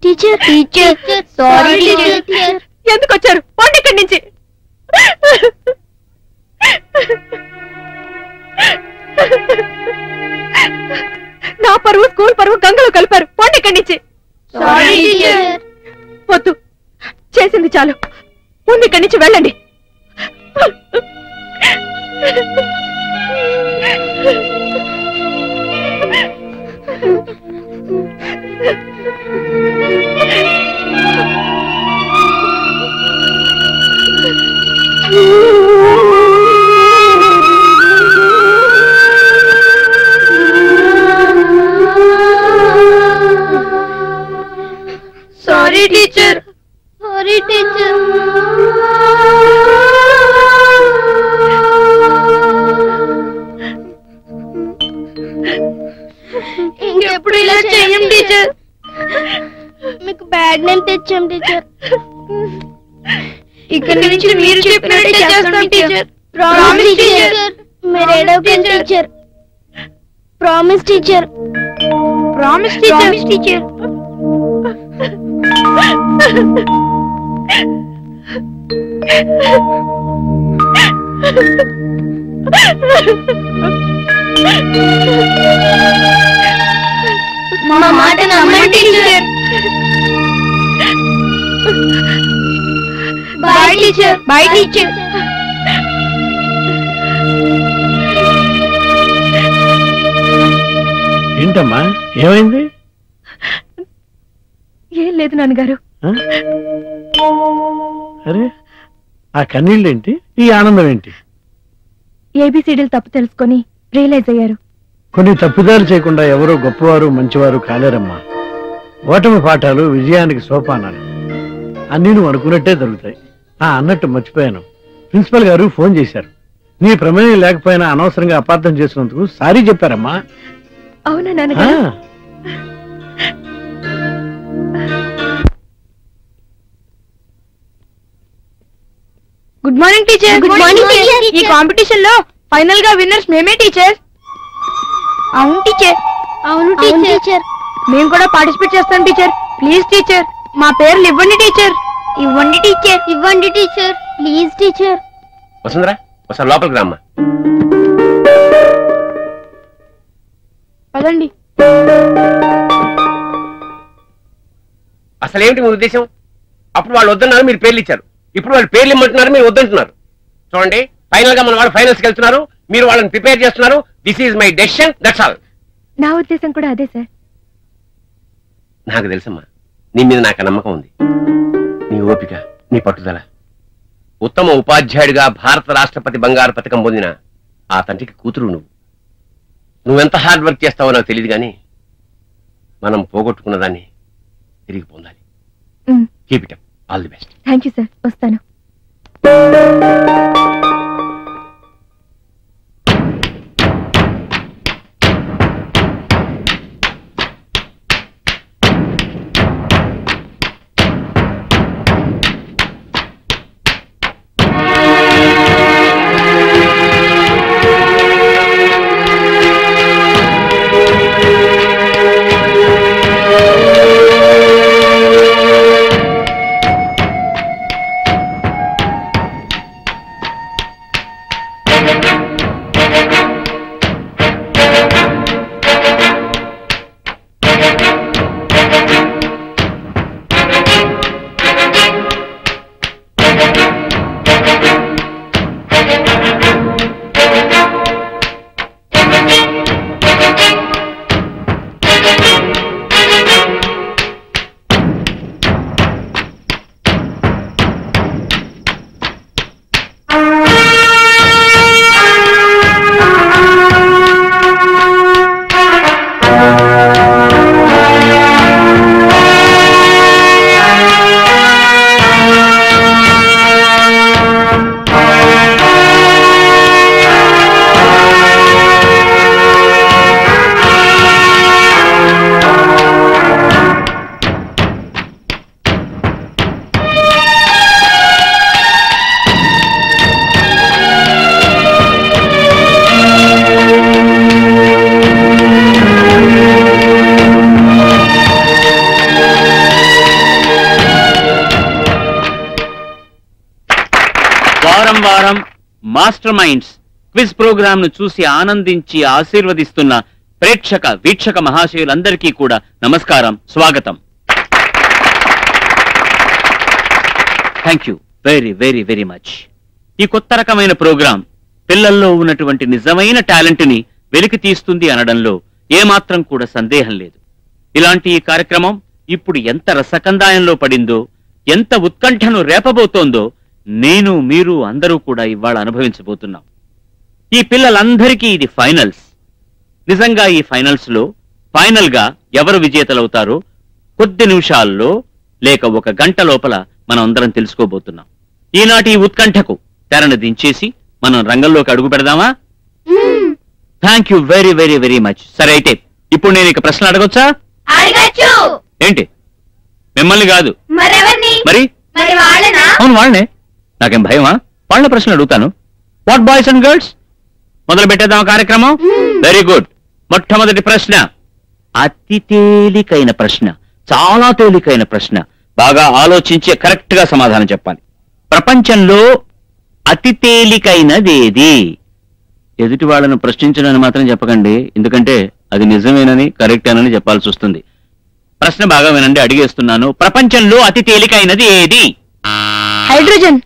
Teacher teacher sorry teacher. ఎందుకు వచ్చారు? పోండి ఇక్కడి నుంచి. నా పరువు స్కూల్ పరువు గంగలో కలిపారు. పోండి ఇక్కడి నుంచి. వద్దు, చేసింది చాలు. ముందు ఇక్కడి నుంచి వెళ్ళండి. Sorry teacher. Sorry teacher. ఇంకెప్పుడు ఇలా చేయం టీచర్. మీకు బ్యాడ్ నేమ్ తెచ్చాం టీచర్. ఇక్కడ నుంచి మీరు చెప్పినట్టే చేస్తాం టీచర్. Promise teacher. మీరు ఏడవకండి teacher. Promise teacher. Promise teacher. మా మాట నమ్మండి teacher. Bye teacher. Bye teacher. ఏంటమ్మా, ఏమైంది? ఏం లేదు నాన్నగారు. అరే, ఆ కన్నీళ్ళేంటి, ఈ ఆనందం ఏంటి? ఏబిసిడీలు తప్పు తెలుసుకొని రియలైజ్ అయ్యారు. కొన్ని తప్పుదారు చేయకుండా ఎవరో గొప్పవారు మంచివారు కాలేరమ్మా. ఓటమి పాఠాలు విజయానికి సోపానాలు. అన్నీ నువ్వు అనుకున్నట్టే జరుగుతాయి. అన్నట్టు మర్చిపోయాను, ప్రిన్సిపల్ గారు ఫోన్ చేశారు. నీ ప్రమేయం లేకపోయినా అనవసరంగా అపార్థం చేసినందుకు సారీ చెప్పారమ్మా. అవునా నాన్నగారు? Good morning teacher. Good morning teacher. ఈ కాంపిటీషన్ లో ఫైనల్ గా విన్నర్స్ మేమే టీచర్. అవును టీచర్. అవును టీచర్. మేము కూడా పార్టిసిపేట్ చేస్తాం టీచర్. ప్లీజ్ టీచర్, మా పేర్లు ఇవ్వండి టీచర్. ఇవ్వండి టీచర్. ఇవ్వండి టీచర్. Please teacher. వసుంధరా, ఒకసారి లోపలికి రామ్మా. పదండి. అసలేమిటి మీ ఉద్దేశం? అప్పుడు వాళ్ళు వద్దన్నారు, మీరు పేర్లు ఇచ్చారు. ఇప్పుడు వాళ్ళు పేర్లు ఇమ్మంటున్నారు, మీరు వద్దంటున్నారు. చూడండి, ఫైనల్ గా మన వాళ్ళు ఫైనల్స్ కి వెళ్తున్నారు, మీరు వాళ్ళని ప్రిపేర్ చేస్తున్నారు. This is my decision, that's all. నా ఉద్దేశం కూడా అదే సార్. నాకు తెలుసమ్మా, నీ మీద నాకు నమ్మకం ఉంది. నీ ఓపిక, నీ పట్టుదల. ఉత్తమ ఉపాధ్యాయుడిగా భారత రాష్ట్రపతి బంగారు పథకం పొందిన ఆ తండ్రికి కూతురు నువ్వు. నువ్వెంత హార్డ్ వర్క్ చేస్తావో నాకు తెలియదు, కానీ మనం పోగొట్టుకున్న దాన్ని తిరిగి పొందాలి. Keep it up. All the best. Thank you sir. వస్తాను. మాస్టర్ మైండ్స్ క్విజ్ ప్రోగ్రామ్ ను చూసి ఆనందించి ఆశీర్వదిస్తున్న ప్రేక్షక వీక్షక మహాశయులందరికీ కూడా నమస్కారం, స్వాగతం. Thank you very very very much. ఈ కొత్త రకమైన ప్రోగ్రాం పిల్లల్లో ఉన్నటువంటి నిజమైన టాలెంట్ ని వెలికి తీస్తుంది అనడంలో ఏమాత్రం కూడా సందేహం లేదు. ఇలాంటి ఈ కార్యక్రమం ఇప్పుడు ఎంత రసకందాయంలో పడిందో, ఎంత ఉత్కంఠను రేపబోతోందో నేను మీరు అందరూ కూడా ఇవాళ అనుభవించబోతున్నాం. ఈ పిల్లలందరికీ ఇది ఫైనల్స్. నిజంగా ఈ ఫైనల్స్ లో ఫైనల్ గా ఎవరు విజేతలవుతారో కొద్ది నిమిషాల్లో లేక ఒక గంట లోపల మనం అందరం తెలుసుకోబోతున్నాం. ఈనాటి ఈ ఉత్కంఠకు తెరను దించేసి మనం రంగంలోకి అడుగు పెడదామా? Thank you very very very much. సరే, అయితే ఇప్పుడు నేను ఇక ప్రశ్న అడగొచ్చా? ఏంటి, మిమ్మల్ని కాదు మరి? అవును, వాళ్ళనే. నాకేం భయమా? వాళ్ళ ప్రశ్నలు అడుగుతాను. వాట్ బాయ్స్ అండ్ గర్ల్స్, మొదలు పెట్టేద్దాం కార్యక్రమం. Very good. మొట్టమొదటి ప్రశ్న అతి తేలికైన ప్రశ్న, చాలా తేలికైన ప్రశ్న. బాగా ఆలోచించి కరెక్ట్ గా సమాధానం చెప్పాలి. ప్రపంచంలో అతి తేలికైనదేది? ఎదుటి వాళ్ళను ప్రశ్నించడానికి మాత్రం చెప్పకండి, ఎందుకంటే అది నిజమేనని కరెక్ట్ అని చెప్పాల్సి వస్తుంది. ప్రశ్న బాగా వినండి, అడిగేస్తున్నాను. ప్రపంచంలో అతి తేలికైనది ఏది? హైడ్రోజన్.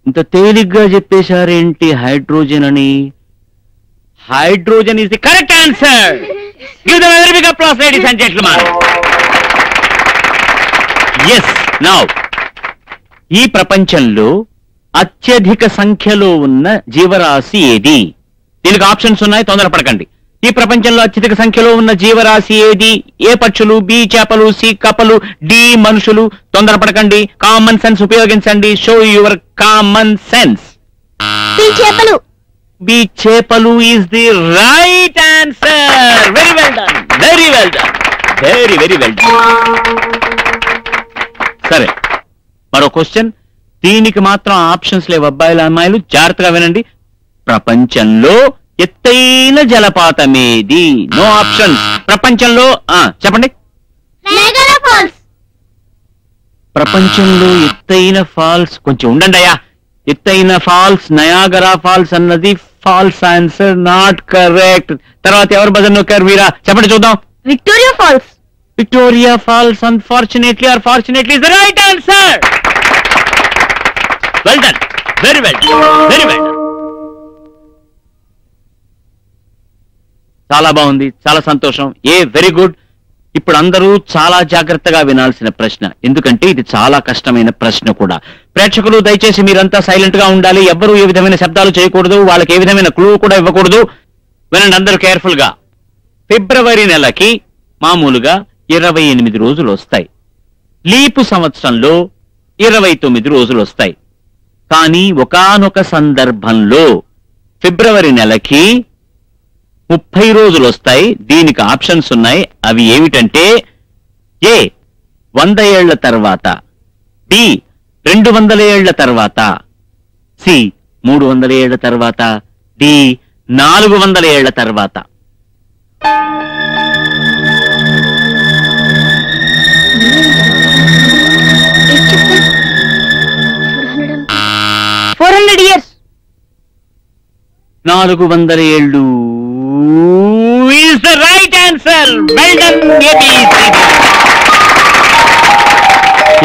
ఇంత తేలిగ్గా చెప్పేశారేంటి హైడ్రోజన్ అని? Hydrogen is the correct answer. Give them a very big applause ladies and gentlemen. yes, now ఈ ప్రపంచంలో అత్యధిక సంఖ్యలో ఉన్న జీవరాశి ఏది? దీనికి ఆప్షన్స్ ఉన్నాయి, తొందరపడకండి. ఈ ప్రపంచంలో అత్యధిక సంఖ్యలో ఉన్న జీవరాశి ఏది? ఏ పక్షులు, బి చేపలు, సి కప్పలు, డి మనుషులు. తొందరపడకండి, కామన్ సెన్స్ ఉపయోగించండి. Show your common sense. B చేపలు is the right answer. Very well done, very well done, very very well done. సరే, మరో క్వశ్చన్. దీనికి మాత్రం ఆప్షన్స్ లేవు అబ్బాయిలు అమ్మాయిలు, జాగ్రత్తగా వినండి. ప్రపంచంలో ఎత్తైన జలపాతమేది? No options. ప్రపంచంలో చెప్పండి. ప్రపంచంలో ఎత్తైన ఫాల్స్, కొంచెం ఉండండి అయ్యా. ఎత్తైన ఫాల్స్ నయాగరా ఫాల్స్ అన్నది ఫాల్స్ ఆన్సర్, నాట్ కరెక్ట్. తర్వాత ఎవరు బజన్ నొక్కారు వీరా? చెప్పండి చూద్దాం. Victoria falls. Victoria falls unfortunately or fortunately is the right answer. Well done, very well done, very well done. చాలా బాగుంది, చాలా సంతోషం. Very good. ఇప్పుడు అందరూ చాలా జాగ్రత్తగా వినాల్సిన ప్రశ్న, ఎందుకంటే ఇది చాలా కష్టమైన ప్రశ్న కూడా. ప్రేక్షకులు దయచేసి మీరంతా సైలెంట్ గా ఉండాలి. ఎవ్వరూ ఏ విధమైన శబ్దాలు చేయకూడదు, వాళ్ళకి ఏ విధమైన క్లూ కూడా ఇవ్వకూడదు. వినండి అందరూ కేర్ఫుల్ గా. ఫిబ్రవరి నెలకి మామూలుగా 28 రోజులు వస్తాయి. లీపు సంవత్సరంలో 29 రోజులు వస్తాయి. కానీ ఒకానొక సందర్భంలో ఫిబ్రవరి నెలకి 30 రోజులు వస్తాయి. దీనికి ఆప్షన్స్ ఉన్నాయి. అవి ఏమిటంటే ఏ 100 ఏళ్ల తర్వాత, బి 200 ఏళ్ల తర్వాత, సి 300 ఏళ్ల తర్వాత, డి 400 ఏళ్ల తర్వాత. years. 400 ఏళ్ళు is the right answer. Well done,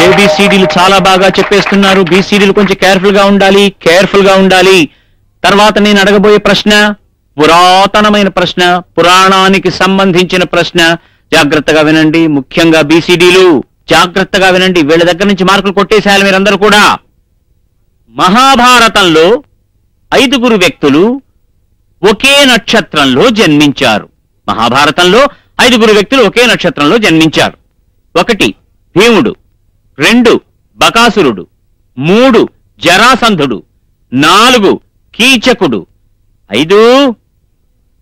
ABCDలు చాలా బాగా చెప్పేస్తున్నారు. BCDలు కొంచెం కేర్ఫుల్ గా ఉండాలి. తర్వాత నేను అడగబోయే ప్రశ్న పురాతనమైన ప్రశ్న, పురాణానికి సంబంధించిన ప్రశ్న. జాగ్రత్తగా వినండి, ముఖ్యంగా BCDలు జాగ్రత్తగా వినండి. వీళ్ళ దగ్గర నుంచి మార్కులు కొట్టేసేయాలి మీరందరూ కూడా. మహాభారతంలో 5 వ్యక్తులు ఒకే నక్షత్రంలో జన్మించారు. మహాభారతంలో 5 వ్యక్తులు ఒకే నక్షత్రంలో జన్మించారు. 1 భీముడు, 2 బకాసురుడు, 3 జరాసంధుడు, 4 కీచకుడు, 5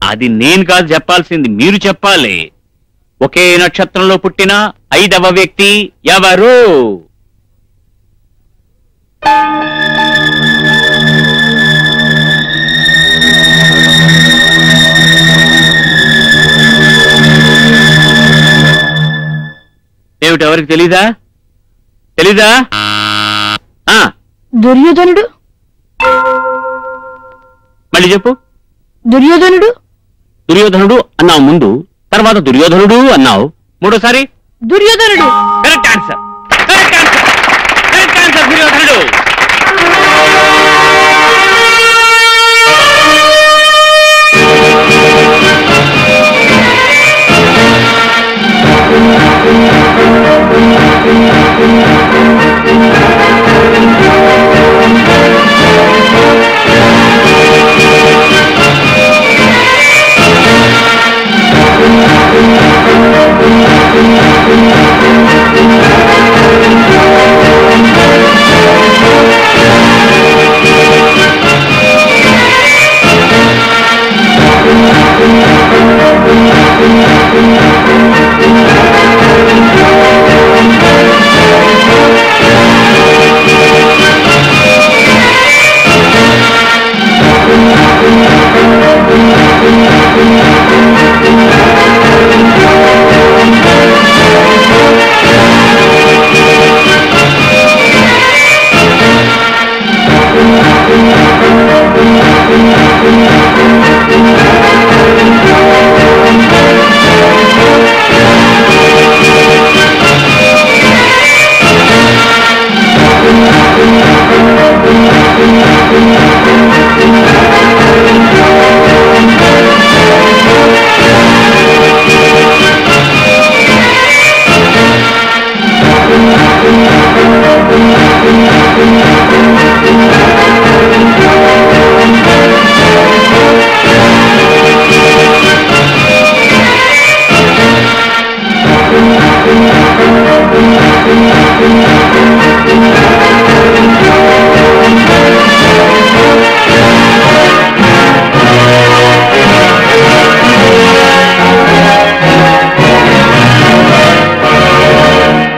అది నేను కాదు చెప్పాల్సింది, మీరు చెప్పాలి. ఒకే నక్షత్రంలో పుట్టిన 5వ వ్యక్తి ఎవరు? ఏమిటి, ఎవరికి తెలీదా? దుర్యోధనుడు. మళ్ళీ చెప్పు. దుర్యోధనుడు. దుర్యోధనుడు అన్నావు ముందు, తర్వాత దుర్యోధనుడు అన్నావు, మూడోసారి దుర్యోధనుడు. Correct answer, correct answer, correct answer, దుర్యోధనుడు.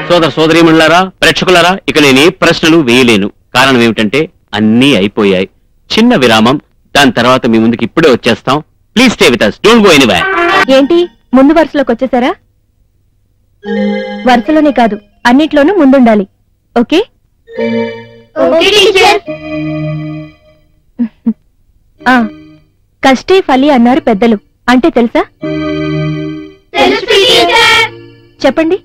సోదర సోదరీమణులారా, ప్రేక్షకులారా, ఇక నేను ఏ ప్రశ్నలు వేయలేను. కారణం ఏమిటంటే అన్నీ అయిపోయాయి. చిన్న విరామం, దాని తర్వాత మీ ముందుకు ఇప్పుడే వచ్చేస్తాం. Please stay with us, don't go anywhere. ఏంటి ముందు వరుసలోకి వచ్చేసారా? వరుసలోనే కాదు, అన్నిట్లోనూ ముందుండాలి. ఓకే? కష్టే ఫలి అన్నారు పెద్దలు. అంటే తెలుసా? చెప్పండి.